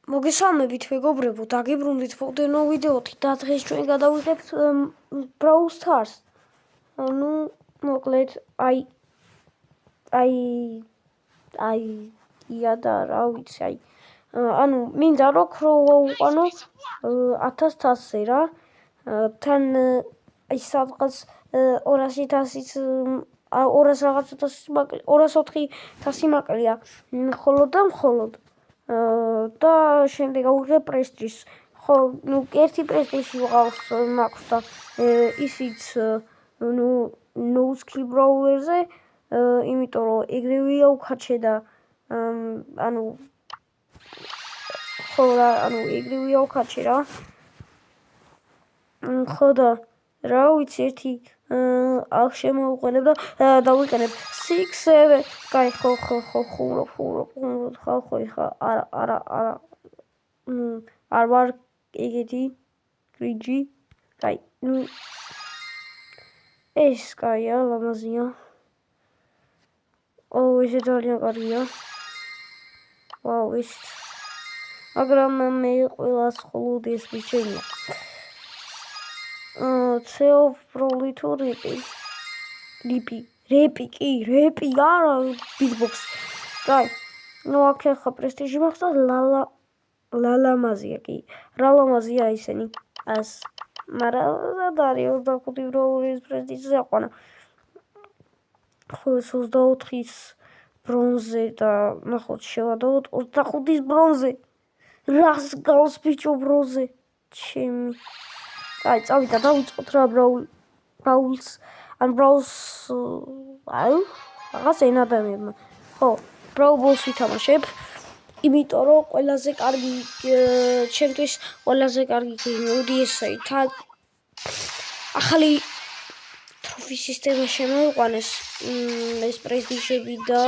მოგესალმებით მეგობრებო, დაგიბრუნდით მომდევნო ვიდეოთი და დღეს ჩვენ გადავიღებთ Brawl Stars. Ну, მოკლედ, და რა ვიცი, ანუ მინდა რომ ქროვა უყანო 1000-ზე რა. თან სადღაც 200-ით 200 რაღაცა 204,000 მაკლია. მხოლოდ და შემდეგ ავიღე პრესტიჟს. ხო, ну, ერთი პრესტიჟი ვყავს მაქვს და ისიც ნოუსკი ბრაულერზე, იმიტომ რომ ეგრევია უკაჩე და ანუ ხო რა, ანუ ეგრევია უკაჩე რა. ხო და რა ვიცი, ერთი აქ შემოვიყენებ და დავიყენებ 6-7. კაი, ხო, ხუმრო, ხო, არა. არ ვარ ეგეთი გრიჯი. კაი, ну ეს კაია, ლამაზია. ესე ძალიან კარგია. ვაუ, ეს მაგრამ მე ყველას მხოლოდ ეს მიჩვენია. ცეო ბროლი თუ რეპი, არა, ბიტბოქს. კაი, ну აქ ახლა პრესტიჟი მაქვს და ლალამაზია კი. რა ლამაზია ისენი. მაგრამ არის 25 ბროლის პრესტიჟზე აყვანა. ხო, 24-ის ბრონზე და ნახოთ შევადოთ 25-ის ბრონზე. რას გავს ბიჭო ბრონზე? ჩემი. კაი, წავიდა დავიწყოთ რა ბრაულს რაღაც ენა ადამიანმა. ხო, ბრაულს ვითამაშებ. იმიტომ რომ ყველაზე კარგი ჩემთვის ყველაზე კარგი გემი ესაა. ახალი ტროფი სისტემა შემოიყვანეს, ეს პრესტიჟები და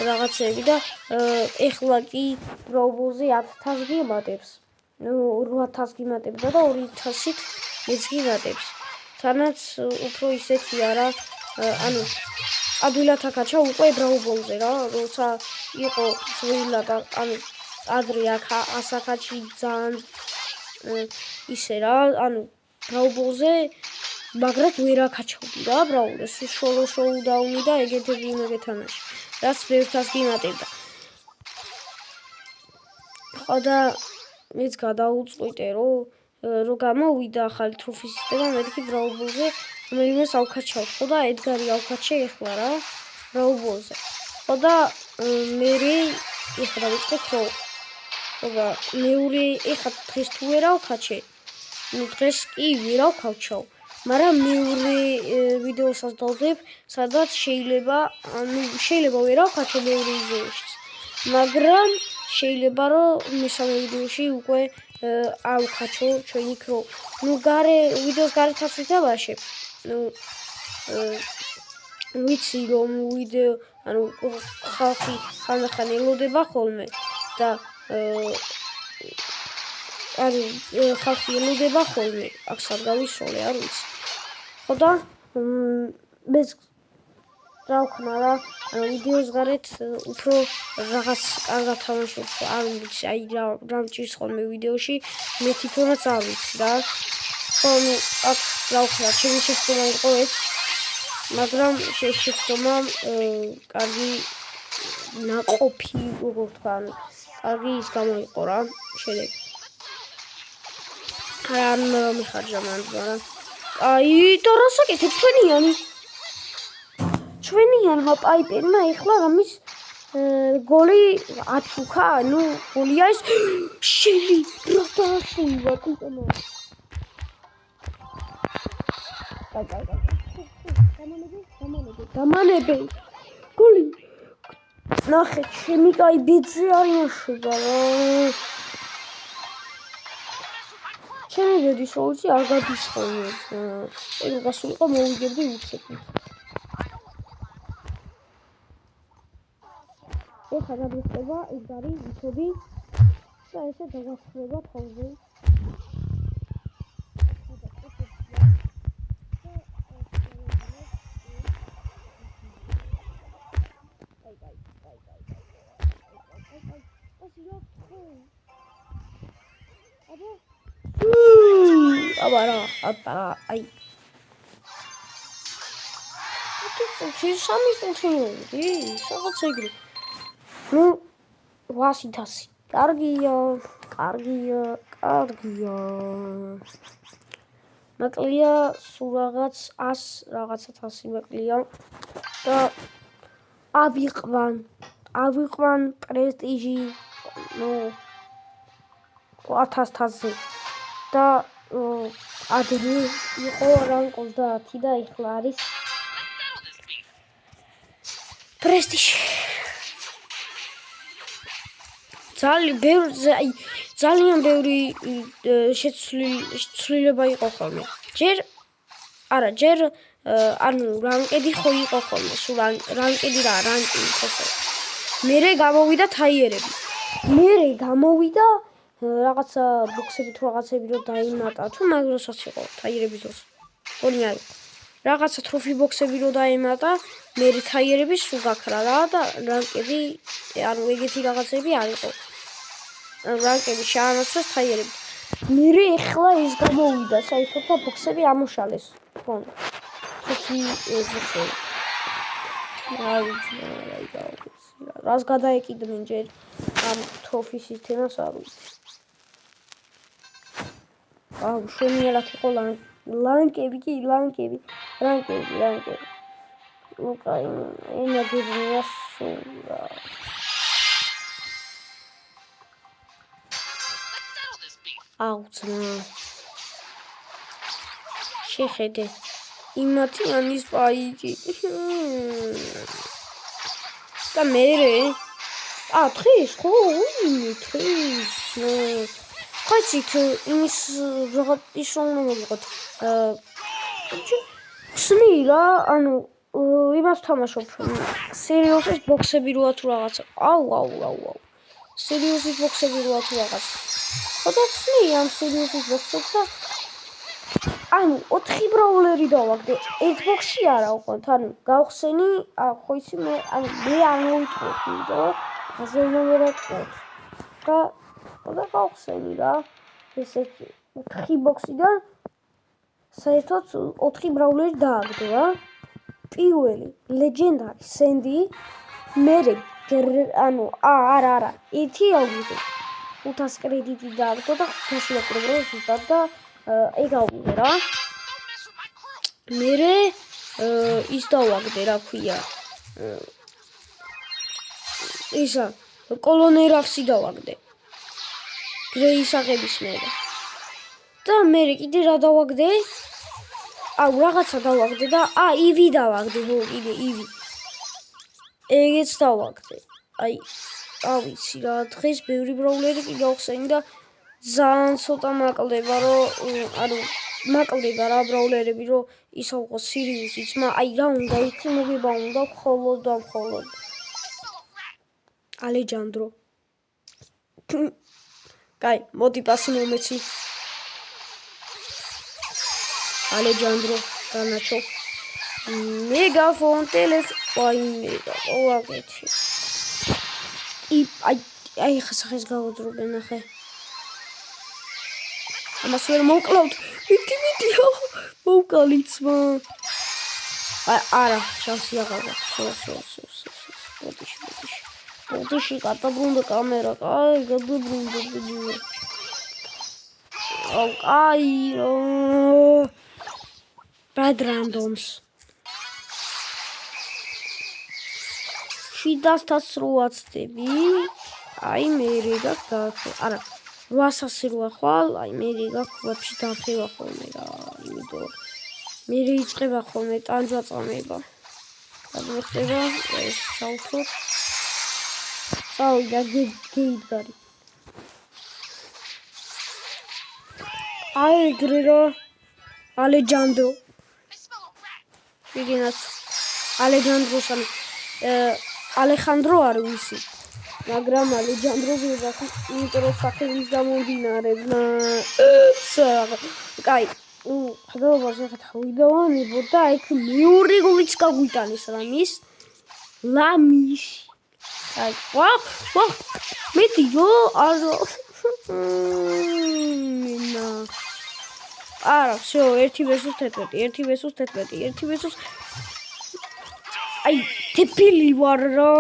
რაღაცები და ეხლა კი ბრაულზე 1000 გემატებს. ну 8000 გემატებდა და 2000-ით მეც გემატებს. თანაც უფრო ისეთია რა, ანუ ადვილად აკაჩა უკვე ბრაულზე რა, როცა იყო ძვირად, ანუ ადრე აქ ასაკაჩი ძალიან ისე რა, ანუ ბრაულზე მაგრად ვერ აკაჩავდი რა ბრაულს, შოუდაუნი და ეგეთები იმეგეთანაში, რაც ბევრთას გიმატებდა. ხო და მეც გადავუწყვიტე რომ გამოვიდა ახალი ტროფი სისტემა, მეთქი ბრაულზე რომელიმეს ავკაჩავ. ხო და ედგარი ავკაჩე ეხლა რა ბრაულზე. ხო და მე ეხლა ვიწყე ქროუ. ხო და მეორე ეხლა დღეს თუ ვერ ავკაჩე, ну დღეს კი ვერ ავკაჩავ. მაგრამ მეორე ვიდეოსაც დავდებ, სადაც შეიძლება ვერ ავკაჩო მეორე ვიდეოში. მაგრამ შეიძლება რომ მესამე ვიდეოში უკვე ავკაჩო ჩვენი ქროუ. ну ვიდეოს გარეთაც ვითამაშებ. ვიცი რომ ვიდეო, ანუ ხალხი ხანდახან ელოდება ხოლმე და აქ სადგავისროლე, არ ვიცი. ხო და მეც რა ვქნა რა, ვიდეოს გარეთ უფრო რაღაც კარგად თამაშობ, არ ვიცი, რა მჭირს ხოლმე ვიდეოში, მე თვითონაც არ ვიცი რა. ხო, ну აქ რა ვქნა, ჩემი შეცდომა იყო ეს, მაგრამ შეცდომა კარგი ნაყოფი, როგორ თქვა, კარგი ის გამოიყო რა, შედეგი. არ მიხარჯა მანდ, მაგრამ აი და რასაკეთებ ჩვენიანმა პაიპერმა ეხლა რამის გოლი ათუქა, ну გოლია ეს შელი რა დაასრულა კუტონა. დამანებე გოლი ნახე, ჩემი კაი ბიძი არიმაშება რა. ჩემი ბედის როლი არ გადის ხოლმე. ეგ გასულიყო მოვიგებდი უცებ. ეხლა გადავიხდება ედგარი, ვიქები და ესე დაგასრულება თავზე. აი სამი კონტროლი რაღაც ეგრე ნუ 800 კარგია მაკლია სულ რაღაც 100 რაღაცა 100 მაკლია და ავიყვან პრესტიჟი ნუ 1000-ზე და ადრე იყო რან 30 და ეხლა არის პრესტიჟი ძალიან ბევრი შეცვლილება იყო ხოლმე ჯერ ანუ რანკედი ხო იყო ხოლმე სულ რანკედი რა რანკი ხოსო მერე გამოვიდა თაიერები მერე გამოვიდა რაღაცა ბოქსები თუ რაღაცები რო დაიმატა თუ მაგროსაც იყო თაიერების დროს გონი არის რაღაცა ტროფი ბოქსები რო დაიმატა მერე თაიერები სულ გაქრა რა და რანკები ანუ ეგეთი რაღაცები არ იყო რანკები შეანაცვლეს თაიერები მერე ეხლა ის გამოვიდა საერთოდ და ბოქსები ამოშალეს თქონდა ტროფი ბოქსები რას გადაეკიდნენ ჯერ ამ ტროფი სისტემას არ ვიცი აუ შენიათ იყო ლანკები კი ლანკები უკაი ენაგებია სულა აუცნა შეხედე იმათიანის პაიჭი და მერე თხრის ხო თხრის ხაცით იმის რაღაც ის რომ მოგიყოთ ხსნი რა ანუ იმას თამაშობ სერიოზის ბოქსები როა თუ რაღაცა აუ სერიოზის ბოქსები როა თუ რაღაცა ხოდა ხსნი ამ სერიოზის ბოქსებს და ანუ 4 ბრაულერი დავაგდე ერთ ბოქსში არა უყოთ ანუ გავხსენი ხო იცი მე არ მოვიტყვი და ასე მომერაყოთ და ხოდა გავხსენი რა ესე 4 ბოქსიდან საერთოდ 4 ბრაულერი დააგდო რა პირველი ლეგენდარი სენდი მერე ანუ არა ერთი ავიღე 500 კრედიტი დააგდო და 500 აკრებრო ზუსტად და ეგ ავიღე რა მერე ის დავაგდე რა ქვია ისა კოლონერავსი დავაგდე გრეისაღების მერე და მერე კიდე რა დავაგდე აუ რაღაცა დავაგდე და ივი დავაგდე ხო კიდე ივი ეგეც დავაგდე აი ავიცი რა დღეს ბევრი ბრაულერი კი გავხსენი და ძალიან ცოტა მაკლდება რომ ანუ მაკლდება რა ბრაულერები რომ ისავყო სირიუსიც აი რა უნდა იცი მოგება უნდა მხოლოდ ალეჯანდრო კაი მოდი პასი მომეცი ალეჯანდრო განაჩო მეგაფონ ტელეფონი ოაგეთი აი ხასახეს გავუძრობენ ახე ამას ვერ მოვკლავთ მიდიო მოვკალიცმა არა შანსი აღარა ბოდიში გადაბრუნდა კამერა აი გადაბრუნდა აი bad randoms 700 წები აი მერე არა 800 რო ახვალ აი მერე გაქუაფში დახევა ხოლმე რა იმიტომ მერე იწყება ხოლმე ტანჯვა წამება გადმეხდება ეს საუთო წავიდა გეიდგარი აი გრერო ალეჯანდრო ვიგინაც ალეჯანდროსანი ალეხანდრო არ ვიცი მაგრამ ალეჯანდროზე ვახი იმიტომ რომ სახელის გამომდინარებნა კაი ხდობაზე ხავიდოვანებო და იქ მეორე გოლიც გაგვიტანეს რამის ლამის აი ვა მეტიო არა მინა არა, всё, 1 versus 11, 1 versus 11, 1 versus აი, ტიპილი ვარ რა.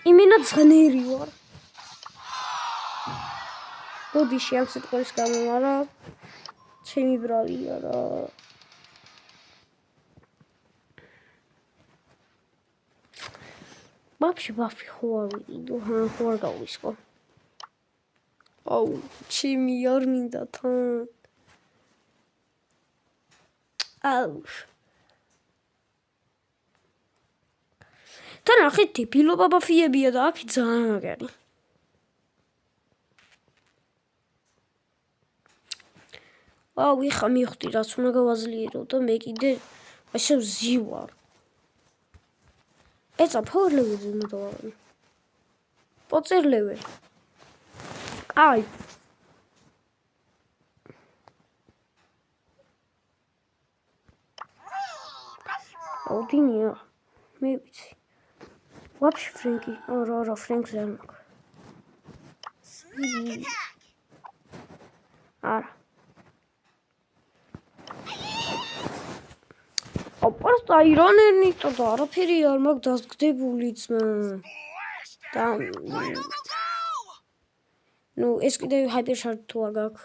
იმენა ძღნერი ვარ. ბოდიში ამ სიტყვის გამო, მაგრამ ჩემი ბრალია რა. Вообще бафი ხო არ ვიყიდო, ხო არ გავისყო. აუ, ჩემი არ მინდა თან. აუ. თან ახლა ტიპილობა ბაფიებია და აქ ძალიან მაგარი. აუ, ეხა მივხვდი რაც უნდა გავაზლიერო და მე კიდე ასე ვზივარ. ეცა power level-ზე უნდა დავაყენო. პოცერ level. აი. აუდინია. მე ვიცი. Вообще Фрэнки. Ора, Фрэнк ზე მაგ. არა. просто აირონერნი და არაფერი არ მაქვს დასგდებული ძმა. და ნუ ეს კიდე ჰაიპერშარჯ თუ არ გაქვს.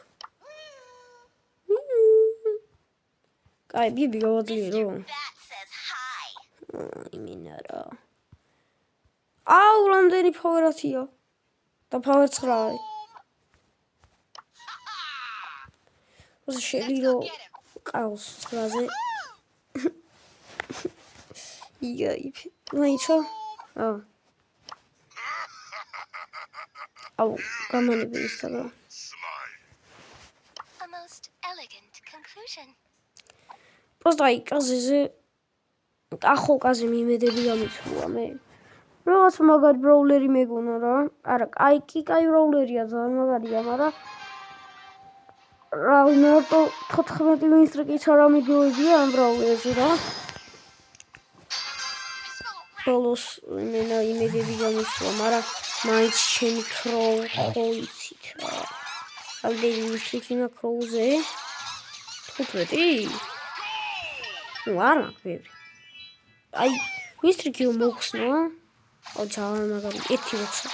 კაი, ბიბი გავაძლიერო. იმენა რა. აუ, რამდენი ფავორატია. და ფავორ 9. ოს შელირო ყავს 9-ზე. იაი, მაინცა? აუ, გამანებული ისაა. A most elegant conclusion. просто აი კაზეზე ახო კაზე მიმედები გამიცულა მე. რაღაც მაგარი ბროულერი მეგონა რა. არა, აი კი კაი ბროულერია, ძალიან მაგარია, მაგრამ რა მარტო 14 მინსტრიკიც არ ამიგოებია ამ ბროულერზე რა. ბოლოს მენა იმედები გამიცულა, მაგრამ მაინც ჩემი ქროუ ხო იცით რა. ამდენი მინსტრიკინა ქროუზე 15? ნუ არა, ვერი. აი, მინსტრიკი მოხსნა. აუ, ძალიან მაგარი, 1-20.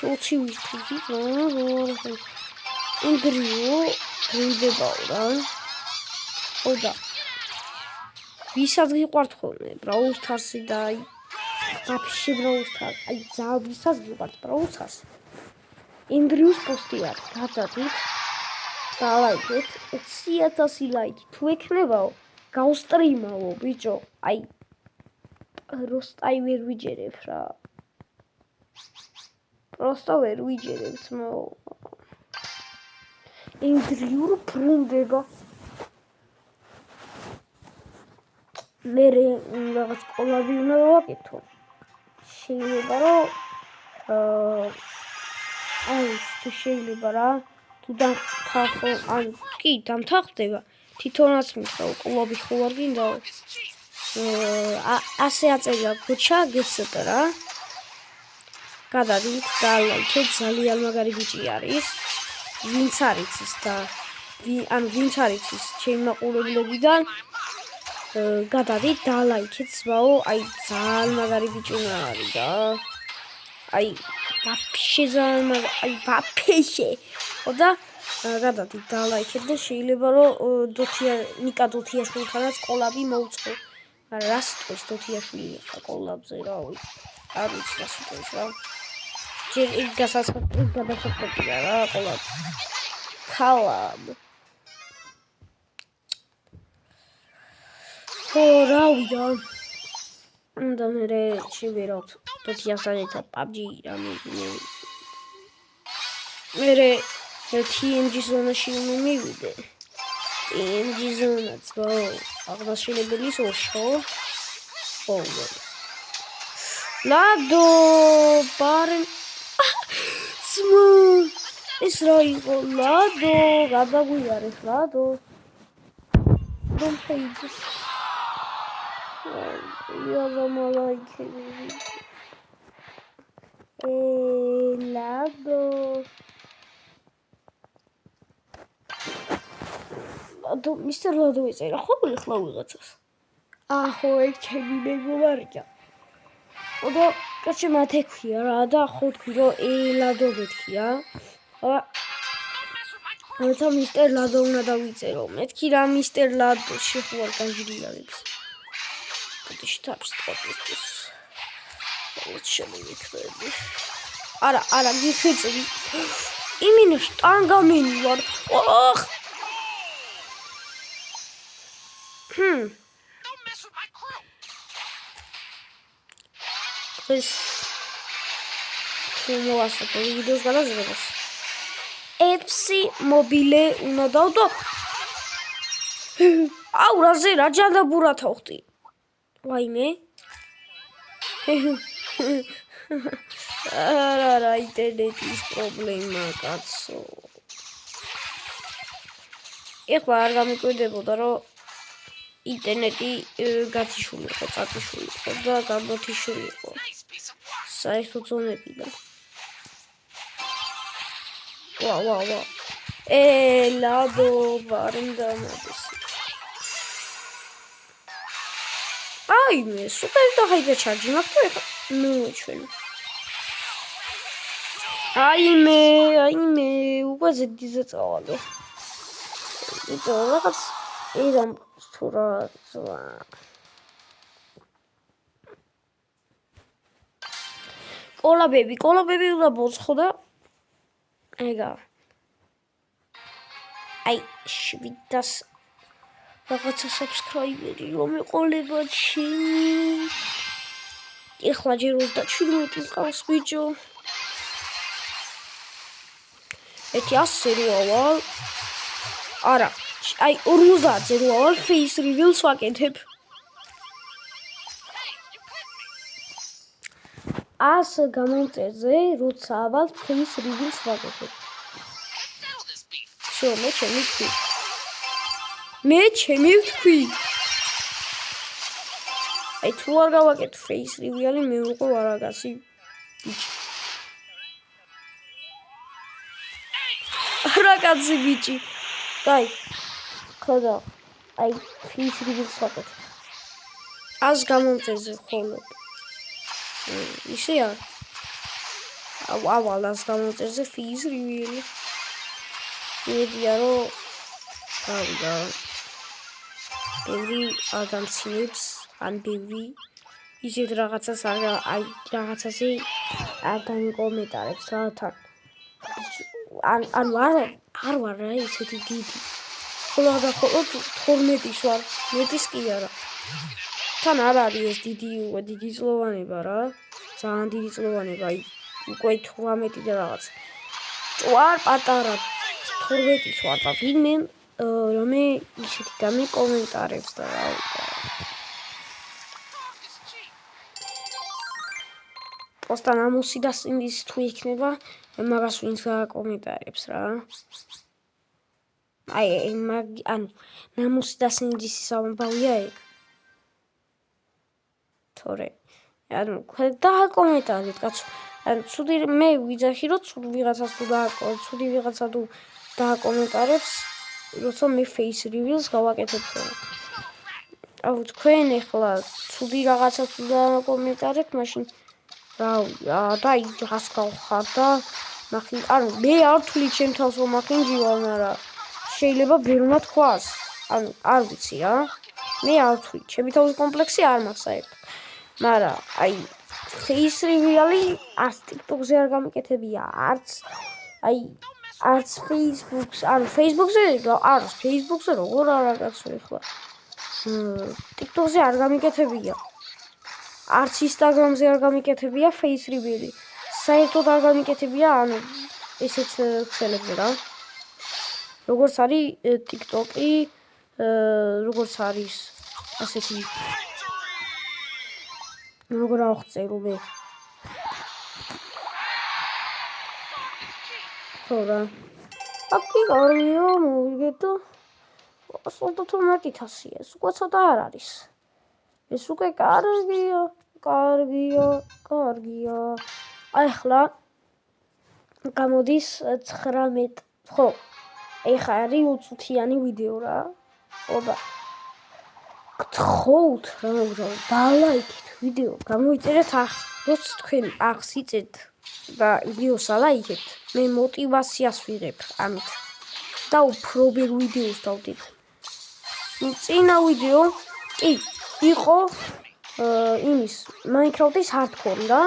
20 მინსტრიკი, რა. ინგრიო, გუნდებაო რა. ოდა. ვისაც გიყვართ ხოლმე, Brawl Stars-ი და აი вообще Brawl Stars. აი, ძალიან ვისაც გიყვართ Brawl Stars-ი. ინგრიოს პოსტი არის, გადადით. და ლაიქეთ, 20,000 ლაიქი. თუ ექნებაო, გავსტრიმავო, ბიჭო. აი როსტაი ვერ ვიჯერებ რა. просто ვერ ვიჯერებ ძმაო. ინგრიო ბრუნდება. მე რაღაც კოლაბი უნდა ვაკეთო. შეიძლება რომ აი თუ შეიძლება რა თუ დამთახო ან კი დამთახდება თვითონაც მითხრა კოლაბი ხო არ გინდაო. ასე აწერია ქუჩა გესეთ რა. გადადით და ლაიქეთ ძალიან მაგარი ბიჭი არის. ვინც არის ის და ან ვინც არის ის ჩემი მაყურებლებიდან გადადით და ლაიქეთ ზვაო, აი ძალიან მაგარი ბიჭი არის და აი ვაფშე ძალიან მაგარი, აი ვაფშე. და გადადით და ლაიქეთ და შეიძლება რომ ნიკა დოთიაშვილთანაც კოლაბი მოუწყო. რა სიტყვის დოთიაშვილი ხა კოლაბზე რა არ ვიცი რა სიტყვის რა ჯერ იქ გადასახადია რა კოლაბ ქალაბ ხო რა ვიდა და მე შევერავ დოთიასალითა PUBG რა მე TNG ზონაში მივიდე TNG ზონაც აღნიშნებლის ოშო ხოლმე ლადო პარენ ძმა ეს რა იყო ლადო გადაგვიარეს ლადო რომ შეიძლება იალა მალაიქები ლადო მისტერ ლადო ეწერა ხოლმე ხლა ვიღაცას. ახო ეგ ჩემი მეგობარია. და კაცი მათე ქვია რა და ხო თქვი რომ ლადო გეთქია. როცა მისტერ ლადო უნდა დავიწერო. მეთქი რა მისტერ ლადო შეხوار გაჟრიალებს. და შტაპსტოპის. შემოიქრები. არა გიხეწები. იმინე შტანგამენი ვარ. ოხ. Don't mess with my crew. ეს მოასწრაფე ვიდეოს გადაზრებას. FC მობილე უნდა დავდო. აუ რაზე რა ჯანდაბურა თავხტი. ვაიმე. არა ინტერნეტის პრობლემა კაცო. ეხლა არ გამიკვირდებოდა რომ ინტერნეტი გათიშული იყო, წაკიშული იყო და გამოთიშული იყო. საერთო ზონებიდან. ვა. ლადო ვარენდამოდეს. აიმე, სუპერ და ჰაიპერ ჩარჯი მაქვს თუ ეხლა ჩვენ. აიმე, უკვე ზედიზე წავალე. იტო რაღაც ერამ თურა კოლაბები უნდა ბოცხო და ეგა. აი 700 რაღაცა subscriber-ი რომ ეყოლება ჩემი. ეხლა ჯერ 37 მყავს ბიჭო. ეთი 100 როავალ. არა, აი 50-ზე როავალ face reveal-ს ვაკეთებ. 100 გამომწერზე როცა ავალ face reveal-ს ვაკეთებ. всё, მე ჩემი ვთქვი. აი თუ არ გავაკეთე face reveal-ი მე უკვე ვარაგასი ბიჭი. რაგაცი ბიჭი. კაი. ხოდა აი face reveal-ს ვაკეთე. 100 გამომწერზე ხოლმე. ისეა. ავალ 100 გამომწერზე face reveal-ი. მედია რომ გავიდა. ბევრი ადამიანს ან ბევრი ისეთ რაღაცას აი რაღაცაზე არ გამიკომენტარებს რა თან. ან არ ვარ რა ისეთი დიდი. ხოლო 12-ის ვარ, მეტის კი არა. თან არ არის ეს დიდი წლოვანება რა. ძალიან დიდი წლოვანება, აი უკვე 18 და რაღაც. ვარ პატარა 12-ის ვარ და ვინმე რომე ისეთი გამიკომენტარებს და რა. პოსტა ნამუსი და სიმის თუ იქნება, მაგას ვინც გააკომენტარებს რა. აი ანუ ნამუსი და სიმის ამბავია ეგ. თორე ანუ დააკომენტარეთ კაცო. ანუ ცუდი მე ვიძახი რომ ცუდი ვიღაცას თუ ცუდი ვიღაცა თუ დააკომენტარებს, როცა მე face reveal-ს გავაკეთებ თორე. აუ თქვენ ეხლა ცუდი რაღაცას თუ დააკომენტარეთ, მაშინ რა და იგას გავხარ და ნახე, ანუ მე არ ვთვლი ჩემ თავს რომ მაქინჯი ვარ, მაგრამ შეიძლება ბევრმა თქვას. ანუ არ ვიცი რა. მე არ ვთვლი, ჩემი თავის კომპლექსი არ მაქვს საერთოდ. მაგრამ აი face reveal-ი არც TikTok-ზე არ გამიკეთებია, არც Facebook-ს, ანუ Facebook-ზე არის, Facebook-ზე როგორ არა კაცო ეხლა. TikTok-ზე არ გამიკეთებია. არც Instagram-ზე არ გამიკეთებია face reveal-ი. საერთოდ არ გამიკეთებია, ანუ ესეც ხსელებზე რა. როგორც არის TikTok-ი, როგორც არის ასეთი როგორ აღწერო მე. ხოდა. აკი გარიო მოვიგეთო. 112.000 ეს უკვე ცოტა არ არის. ეს უკვე კარგია. აი ხლა გამოდის 19. ხო. ეხა არის უწუთიანი ვიდეო რა. და გთხოვთ რა დალაიქეთ ვიდეო, გამოიწერეთ როც თქვენ ახს იწეთ და ვიდეოს ალაიქეთ, მე мотивაციას ვიღებ ამით და უფრო ბევრ ვიდეოს დავდებ. წინა ვიდეო კი იყო იმის Minecraft-ის hardcore და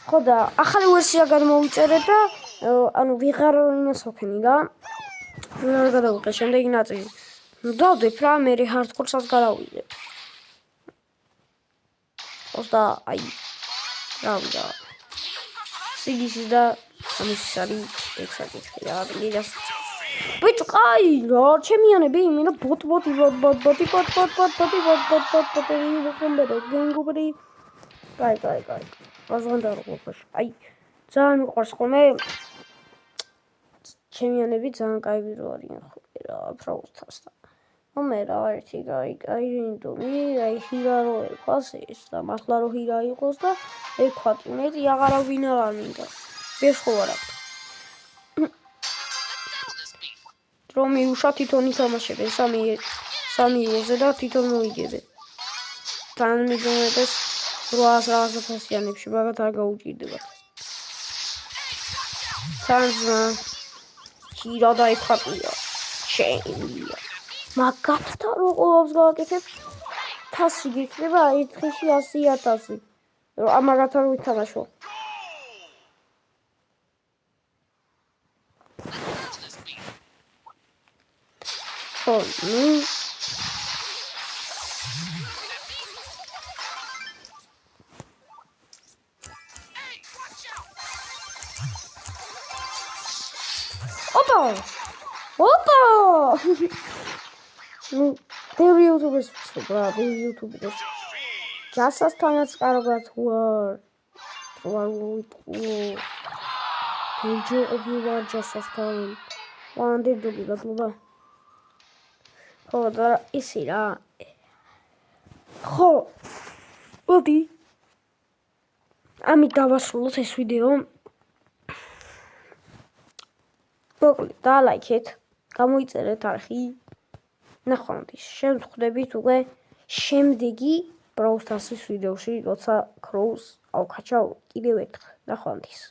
ხო და ახალი ვერსია გადმოვიწერე და ანუ ვიღარ იმას ვქენი და ვერ გადავიღე შემდეგი ნაწილი. დავდებ რა მე hardcore-საც გადავიდებ. და აი რავდა სიგისი და ამის არის ექსაკითხი რა მიდას ბიჭო კაი რა ჩემიანები მინა ბოტი კაი ვაზღანდა რა ყოფაში აი ძალიან მიყვარს ხოლმე ჩემიანები ძალიან კაი ვირო არიან ხოლმე რა ფრაუსთას და მე რა ერთი კაი რენდომი აი ჰირარო ექვას ეს და მართლა რო ჰირა იყოს და ექვათი მეტი აღარა ვინა არ მინდა ბეშხო არა რომ მიუშა თვითონ ითამაშებენ სამი უზე და თვითონ მოიგებენ თან მიგონებს 800,000-იანებში მაგათ არ გაუჭირდებათ თან ჰირა და ექვათია შეიმია მაგათთან რო ყოველს გავაკეთებ თასი გიქნება ერთ დღეში 100,000 ამაგათთან რო ვითამაშო ხო ოპა ну ბევრი იუთუბერს ვცხოვრ რა ბევრი იუთუბერს ჯასასთანაც კარგად ვარ ვიტყო ვარ ჯასასთან ვანდერდობი გაგლობა ხო და ისი რა ხო მოდი ამით დავასრულოთ ეს ვიდეო მოკლედ დალაიქეთ გამოიწერეთ არხი ნახვამდის შევხვდებით უკვე შემდეგი Brawl Stars-ის ვიდეოში როცა Crows ავკაჩავ კიდევ ერთხელ ნახვამდის